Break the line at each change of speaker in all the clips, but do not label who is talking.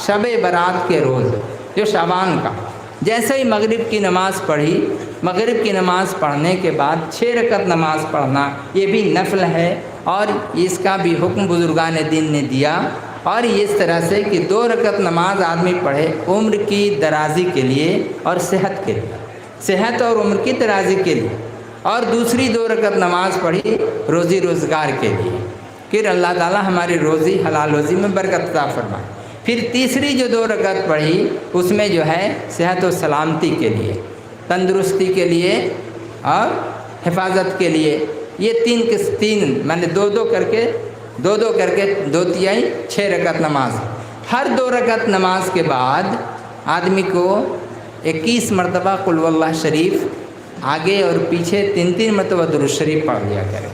شب برات کے روز جو شعبان کا، جیسے ہی مغرب کی نماز پڑھی، مغرب کی نماز پڑھنے کے بعد 6 رکعت نماز پڑھنا، یہ بھی نفل ہے اور اس کا بھی حکم بزرگان دین نے دیا۔ اور اس طرح سے کہ 2 رکعت نماز آدمی پڑھے عمر کی درازی کے لیے اور صحت کے لیے، صحت اور عمر کی درازی کے لیے، اور دوسری 2 رکعت نماز پڑھی روزی روزگار کے لیے، پھر اللہ تعالیٰ ہماری روزی حلال روزی میں برکت عطا فرمائے۔ پھر تیسری جو 2 رکعت پڑھی اس میں جو ہے صحت و سلامتی کے لیے، تندرستی کے لیے اور حفاظت کے لیے، یہ تین میں نے 2 کر کے 2 تیائی 6 رکعت نماز۔ ہر 2 رکعت نماز کے بعد آدمی کو 21 مرتبہ قل هو اللہ شریف آگے اور پیچھے 3 مرتبہ درود شریف پڑھ لیا کرے،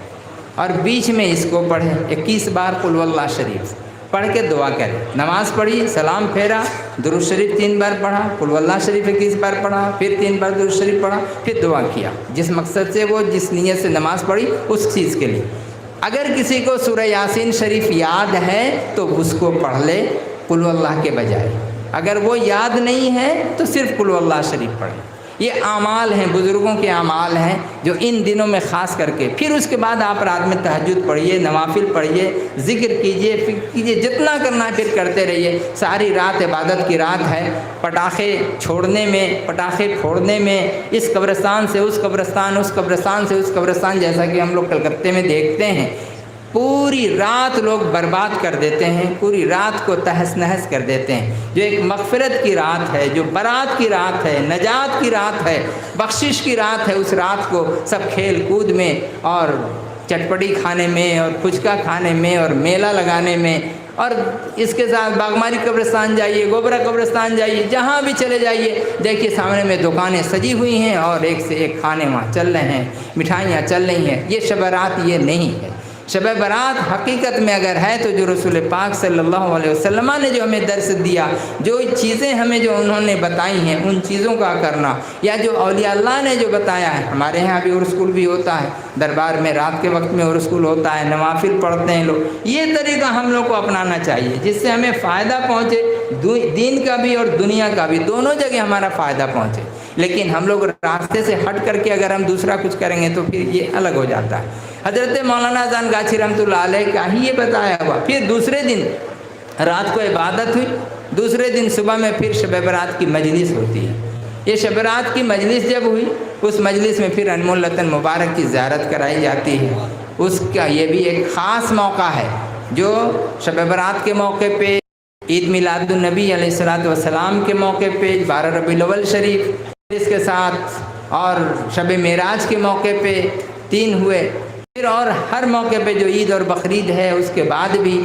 اور بیچ میں اس کو پڑھے 21 بار قل هو اللہ شریف پڑھ کے دعا کرے۔ نماز پڑھی، سلام پھیرا، درود شریف 3 بار پڑھا، قل هو اللہ شریف 21 بار پڑھا، پھر 3 بار درود شریف پڑھا، پھر دعا کیا جس مقصد سے وہ جس نیت سے نماز پڑھی اس چیز کے لیے۔ اگر کسی کو سورہ یاسین شریف یاد ہے تو اس کو پڑھ لے قل هو اللہ کے بجائے، اگر وہ یاد نہیں ہے تو صرف قل هو اللہ شریف پڑھے۔ یہ اعمال ہیں، بزرگوں کے اعمال ہیں جو ان دنوں میں خاص کر کے۔ پھر اس کے بعد آپ رات میں تہجد پڑھیے، نوافل پڑھیے، ذکر کیجیے، فکر کیجیے، جتنا کرنا ہے پھر کرتے رہیے۔ ساری رات عبادت کی رات ہے، پٹاخے چھوڑنے میں، پٹاخے پھوڑنے میں، اس قبرستان سے اس قبرستان، اس قبرستان سے اس قبرستان، جیسا کہ ہم لوگ کلکتے میں دیکھتے ہیں، پوری رات لوگ برباد کر دیتے ہیں، پوری رات کو تہس نہس کر دیتے ہیں۔ جو ایک مغفرت کی رات ہے، جو برات کی رات ہے، نجات کی رات ہے، بخشش کی رات ہے، اس رات کو سب کھیل کود میں اور چٹپٹی کھانے میں اور پھچکا کھانے میں اور میلہ لگانے میں، اور اس کے ساتھ باغماری قبرستان جائیے، گوبرا قبرستان جائیے، جہاں بھی چلے جائیے دیکھیے سامنے میں دکانیں سجی ہوئی ہیں اور ایک سے ایک کھانے وہاں چل رہے ہیں، مٹھائیاں چل رہی ہیں۔ یہ شب برات یہ نہیں ہے۔ شب برات حقیقت میں اگر ہے تو جو رسول پاک صلی اللہ علیہ وسلم نے جو ہمیں درس دیا، جو چیزیں ہمیں جو انہوں نے بتائی ہیں ان چیزوں کا کرنا، یا جو اولیاء اللہ نے جو بتایا ہے۔ ہمارے ہاں بھی عرس بھی ہوتا ہے، دربار میں رات کے وقت میں عرس ہوتا ہے، نوافل پڑھتے ہیں لوگ۔ یہ طریقہ ہم لوگ کو اپنانا چاہیے جس سے ہمیں فائدہ پہنچے، دین کا بھی اور دنیا کا بھی، دونوں جگہ ہمارا فائدہ پہنچے۔ لیکن ہم لوگ راستے سے ہٹ کر کے اگر ہم دوسرا کچھ کریں گے تو پھر یہ الگ ہو جاتا ہے۔ حضرت مولانا اذان گاچھی رحمۃ اللہ علیہ کا ہی یہ بتایا ہوا۔ پھر دوسرے دن رات کو عبادت ہوئی، دوسرے دن صبح میں پھر شب برات کی مجلس ہوتی ہے۔ یہ شب برات کی مجلس جب ہوئی، اس مجلس میں پھر انمول رتن مبارک کی زیارت کرائی جاتی ہے۔ اس کا یہ بھی ایک خاص موقع ہے جو شب برات کے موقع پہ، عید میلاد النبی علیہ الصلوۃ والسلام کے موقع پہ، 12 ربیع الاول شریف اس کے ساتھ، اور شب معراج کے موقع پہ 3 ہوئے، پھر اور ہر موقع پہ جو عید اور بقرعید ہے اس کے بعد بھی،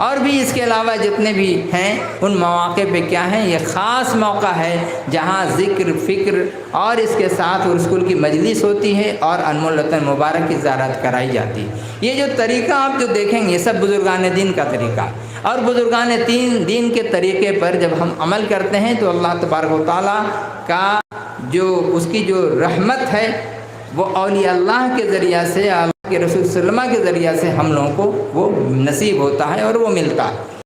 اور بھی اس کے علاوہ جتنے بھی ہیں ان مواقع پہ کیا ہیں، یہ خاص موقع ہے جہاں ذکر، فکر اور اس کے ساتھ رسول کی مجلس ہوتی ہے اور انمول رتن مبارک کی زیارت کرائی جاتی ہے۔ یہ جو طریقہ آپ جو دیکھیں گے سب بزرگان دین کا طریقہ، اور بزرگان دین کے طریقے پر جب ہم عمل کرتے ہیں تو اللہ تبارک و تعالیٰ کا جو اس کی جو رحمت ہے وہ اولیاء اللہ کے ذریعہ سے، اللہ کے رسول صلی اللہ علیہ وسلم کے ذریعہ سے ہم لوگوں کو وہ نصیب ہوتا ہے اور وہ ملتا ہے۔